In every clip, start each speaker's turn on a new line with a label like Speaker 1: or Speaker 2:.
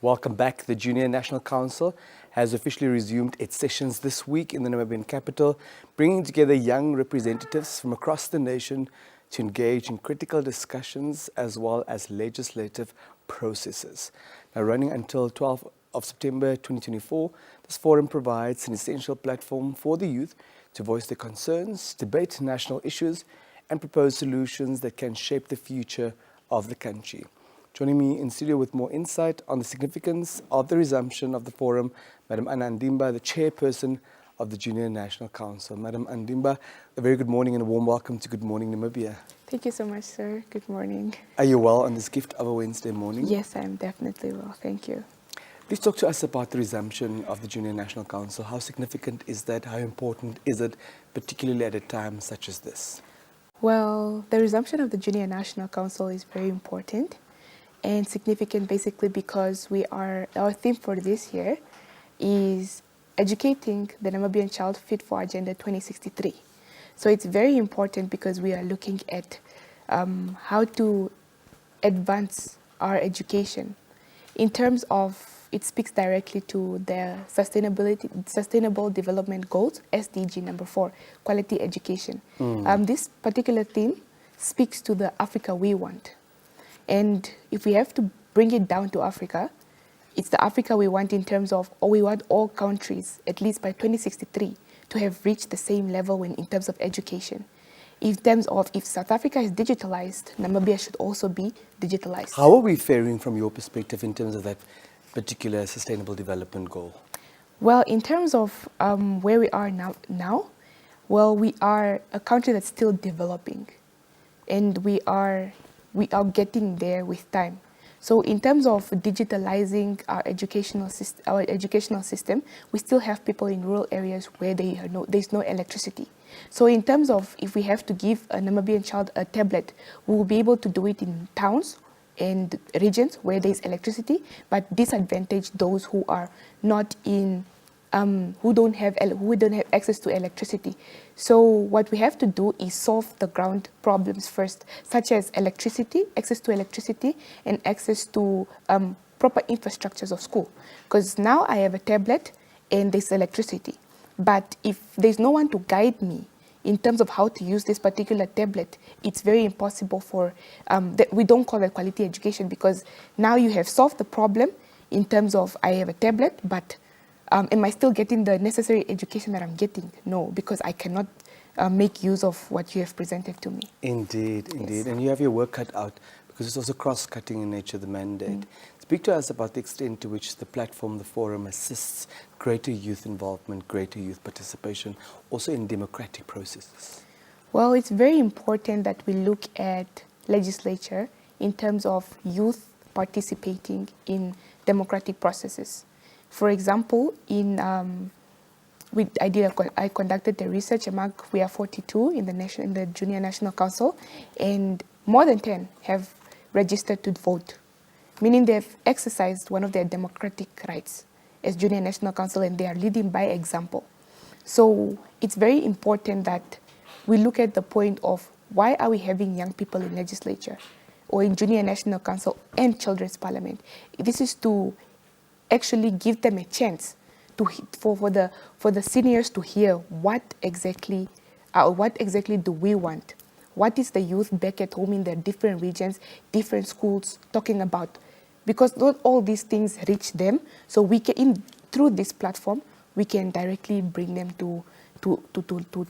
Speaker 1: Welcome back. The Junior National Council has officially resumed its sessions this week in the Namibian capital, bringing together young representatives from across the nation to engage in critical discussions as well as legislative processes. Now, running until 12th of September 2024, this forum provides an essential platform for the youth to voice their concerns, debate national issues, and propose solutions that can shape the future of the country. Joining me in studio with more insight on the significance of the resumption of the forum, Madam Andimba, the Chairperson of the Junior National Council. Madam Andimba, a very good morning and a warm welcome to Good Morning Namibia.
Speaker 2: Thank you so much, sir. Good morning.
Speaker 1: Are you well on this gift of a Wednesday morning?
Speaker 2: Yes, I am definitely well. Thank you.
Speaker 1: Please talk to us about the resumption of the Junior National Council. How significant is that? How important is it, particularly at a time such as this?
Speaker 2: Well, the resumption of the Junior National Council is very important and significant basically because our theme for this year is educating the Namibian child fit for Agenda 2063. So it's very important because we are looking at how to advance our education in terms of it speaks directly to the Sustainable Development Goals, SDG number 4, quality education. This particular theme speaks to the Africa we want. And if we have to bring it down to Africa, it's the Africa we want in terms of, we want all countries, at least by 2063, to have reached the same level in terms of education. In terms of if South Africa is digitalized, Namibia should also be digitalized.
Speaker 1: How are we faring from your perspective in terms of that particular sustainable development goal?
Speaker 2: Well, in terms of where we are now, well, we are a country that's still developing, and we are getting there with time. So in terms of digitalizing our educational system, we still have people in rural areas where there's no electricity. So in terms of if we have to give a Namibian child a tablet, we will be able to do it in towns and regions where there's electricity, but disadvantage those who are not in who don't have access to electricity. So what we have to do is solve the ground problems first, such as electricity, access to electricity, and access to proper infrastructures of school. Because now I have a tablet and there's electricity, but if there's no one to guide me in terms of how to use this particular tablet, it's very impossible for, we don't call it quality education, because now you have solved the problem in terms of I have a tablet, but am I still getting the necessary education that I'm getting? No, because I cannot make use of what you have presented to me.
Speaker 1: Indeed, indeed.
Speaker 2: Yes.
Speaker 1: And you have your work cut out because it's also cross-cutting in nature, the mandate. Speak to us about the extent to which the platform, the forum, assists greater youth involvement, greater youth participation, also in democratic processes.
Speaker 2: Well, it's very important that we look at legislature in terms of youth participating in democratic processes. For example, I conducted the research among, we are 42 in the Junior National Council, and more than 10 have registered to vote, meaning they've exercised one of their democratic rights as Junior National Council, and they are leading by example. So it's very important that we look at the point of why are we having young people in legislature or in Junior National Council and Children's Parliament. This is to actually give them a chance for the seniors to hear what exactly do we want. What is the youth back at home in their different regions, different schools talking about? Because not all these things reach them, so we can, through this platform, we can directly bring them to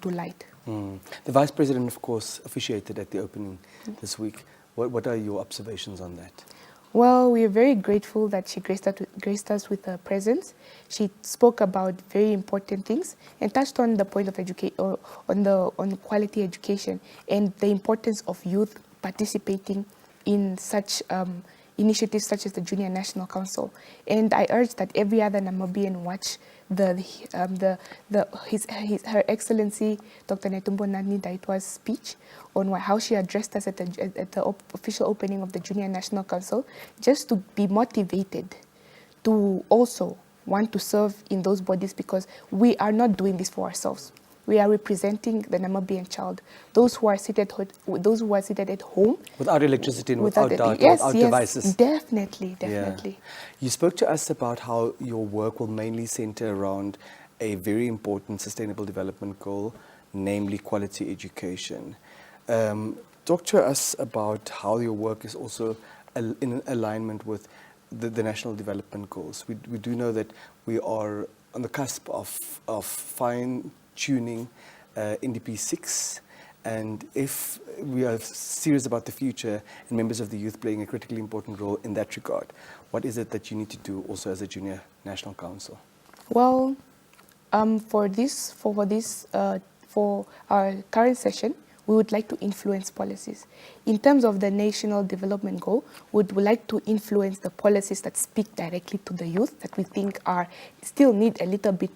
Speaker 2: light.
Speaker 1: The Vice President, of course, officiated at the opening this week. What are your observations on that?
Speaker 2: Well, we are very grateful that she graced us with her presence. She spoke about very important things and touched on the point of on quality education and the importance of youth participating in such initiatives such as the Junior National Council. And I urge that every other Namibian watch Her Excellency Dr. Netumbo Nandi-Ndaitwah's speech on how she addressed us at the official opening of the Junior National Council, just to be motivated to also want to serve in those bodies, because we are not doing this for ourselves. we are representing the Namibian child, those who are seated at home.
Speaker 1: Without electricity and without data,
Speaker 2: yes,
Speaker 1: without
Speaker 2: yes,
Speaker 1: devices.
Speaker 2: Definitely.
Speaker 1: Yeah. You spoke to us about how your work will mainly center around a very important sustainable development goal, namely quality education. Talk to us about how your work is also in alignment with the national development goals. We do know that we are on the cusp of fine-tuning NDP 6, and if we are serious about the future and members of the youth playing a critically important role in that regard, what is it that you need to do also as a junior national council?
Speaker 2: Well, for our current session, we would like to influence policies. In terms of the national development goal, we would like to influence the policies that speak directly to the youth, that we think still need a little bit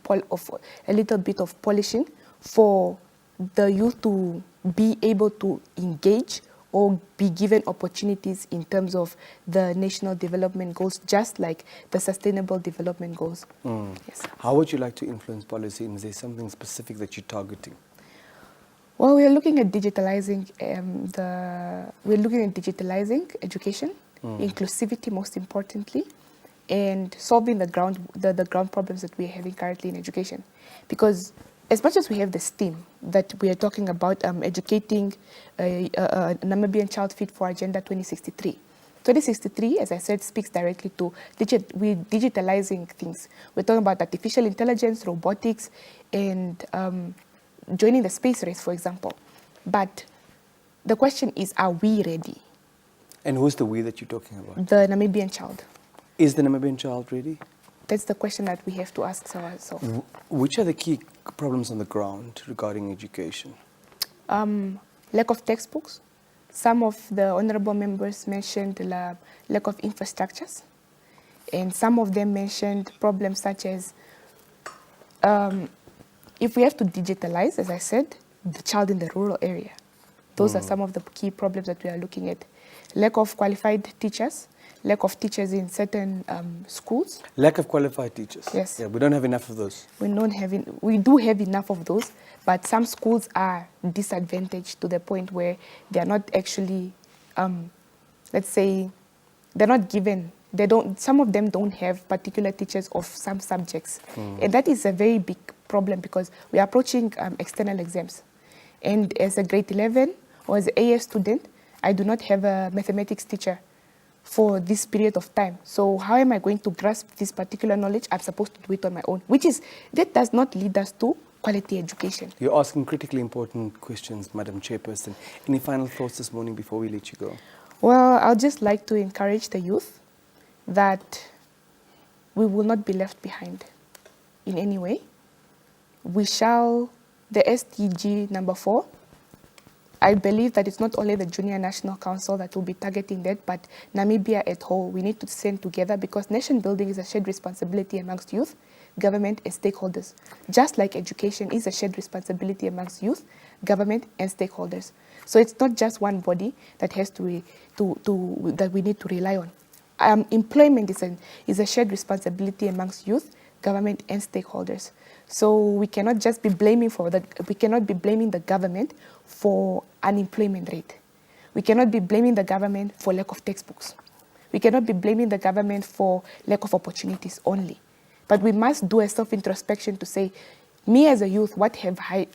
Speaker 2: of polishing for the youth to be able to engage or be given opportunities in terms of the national development goals, just like the sustainable development goals. Yes.
Speaker 1: How would you like to influence policy? Is there something specific that you're targeting?
Speaker 2: Well, we're looking at digitalizing education, inclusivity most importantly, and solving the ground problems that we're having currently in education. Because as much as we have this theme that we are talking about educating a Namibian child fit for Agenda 2063. 2063, as I said, speaks directly to we're digitalizing things. We're talking about artificial intelligence, robotics, and joining the space race, for example. But the question is, are we ready?
Speaker 1: And who's the we that you're talking about?
Speaker 2: The Namibian child.
Speaker 1: Is the Namibian child ready?
Speaker 2: That's the question that we have to ask ourselves.
Speaker 1: Which are the key problems on the ground regarding education?
Speaker 2: Lack of textbooks. Some of the honorable members mentioned the lack of infrastructures. And some of them mentioned problems such as, if we have to digitalize, as I said, the child in the rural area. Those are some of the key problems that we are looking at. Lack of qualified teachers, lack of teachers in certain schools.
Speaker 1: Lack of qualified teachers?
Speaker 2: Yes.
Speaker 1: Yeah, we don't have enough of those.
Speaker 2: We do have enough of those, but some schools are disadvantaged to the point where they are not actually, let's say, they're not given. Some of them don't have particular teachers of some subjects. And that is a very big problem because we are approaching external exams. And as a grade 11 or as an AS student, I do not have a mathematics teacher for this period of time. So how am I going to grasp this particular knowledge? I'm supposed to do it on my own, that does not lead us to quality education.
Speaker 1: You're asking critically important questions, Madam Chairperson. Any final thoughts this morning before we let you go?
Speaker 2: Well, I'd just like to encourage the youth that we will not be left behind in any way. The SDG number 4, I believe that it's not only the Junior National Council that will be targeting that, but Namibia at whole. We need to stand together because nation building is a shared responsibility amongst youth, government, and stakeholders. Just like education is a shared responsibility amongst youth, government, and stakeholders. So it's not just one body that has that we need to rely on. Employment is a shared responsibility amongst youth, government, and stakeholders. So we cannot just be blaming the government for unemployment rate. We cannot be blaming the government for lack of textbooks. We cannot be blaming the government for lack of opportunities only. But we must do a self-introspection to say, me as a youth, what have I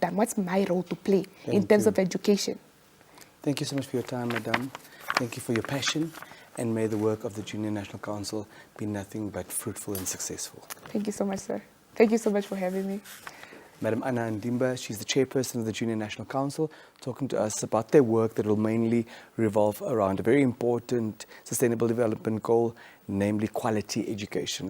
Speaker 2: done? What's my role to play in terms of education?
Speaker 1: Thank you so much for your time, Madam. Thank you for your passion. And may the work of the Junior National Council be nothing but fruitful and successful.
Speaker 2: Thank you so much, sir. Thank you so much for having me.
Speaker 1: Madam Anna Andimba, she's the chairperson of the Junior National Council, talking to us about their work that will mainly revolve around a very important sustainable development goal, namely quality education.